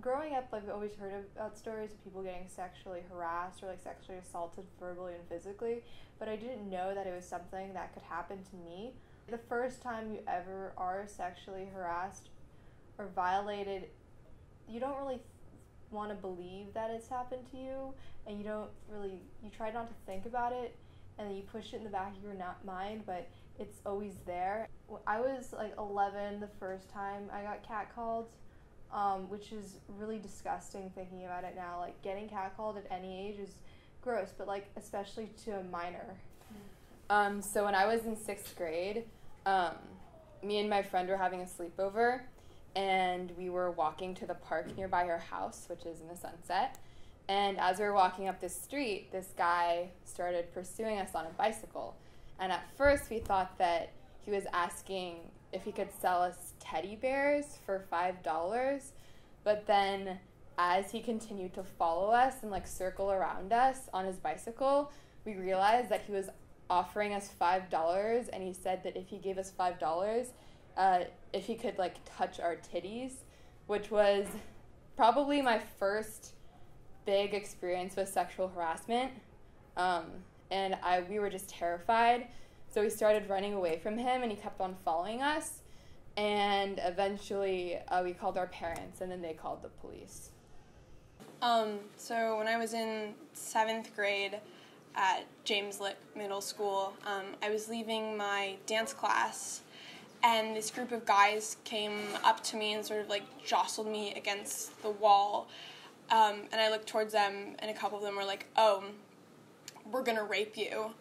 Growing up, like, I've always heard about stories of people getting sexually harassed or, like, sexually assaulted verbally and physically, but I didn't know that it was something that could happen to me. The first time you ever are sexually harassed or violated, you don't really want to believe that it's happened to you, and you try not to think about it, and then you push it in the back of your mind, but it's always there. I was like 11 the first time I got catcalled, which is really disgusting thinking about it now. Like, getting catcalled at any age is gross, but, like, especially to a minor. So when I was in 6th grade, me and my friend were having a sleepover, and we were walking to the park nearby her house, which is in the Sunset. And as we were walking up this street, this guy started pursuing us on a bicycle. And at first we thought that he was asking if he could sell us teddy bears for $5. But then as he continued to follow us and, like, circle around us on his bicycle, we realized that he was offering us $5, and he said that if he gave us $5, if he could, like, touch our titties, which was probably my first big experience with sexual harassment. And we were just terrified. So we started running away from him, and he kept on following us. And eventually we called our parents, and then they called the police. So when I was in 7th grade at James Lick Middle School, I was leaving my dance class, and this group of guys came up to me and sort of, like, jostled me against the wall. And I looked towards them, and a couple of them were like, "Oh, we're gonna rape you."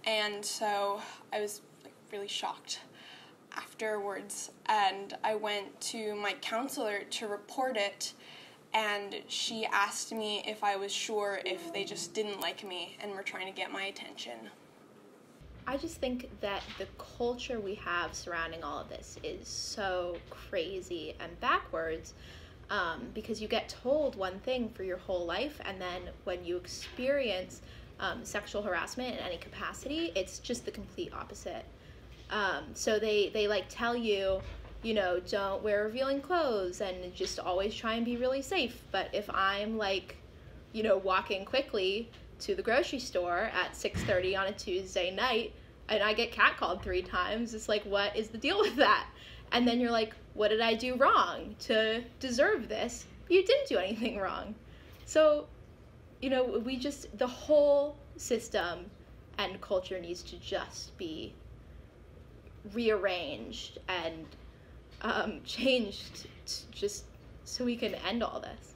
And so I was, like, really shocked afterwards, and I went to my counselor to report it, and she asked me if I was sure if they just didn't like me and were trying to get my attention. I just think that the culture we have surrounding all of this is so crazy and backwards, because you get told one thing for your whole life, and then when you experience sexual harassment in any capacity, it's just the complete opposite. So they like tell you, don't wear revealing clothes and just always try and be really safe. But if I'm, like, walking quickly to the grocery store at 6:30 on a Tuesday night and I get catcalled 3 times, it's like, what is the deal with that? And then you're like, what did I do wrong to deserve this? You didn't do anything wrong. So, the whole system and culture needs to just be rearranged and changed just so we can end all this.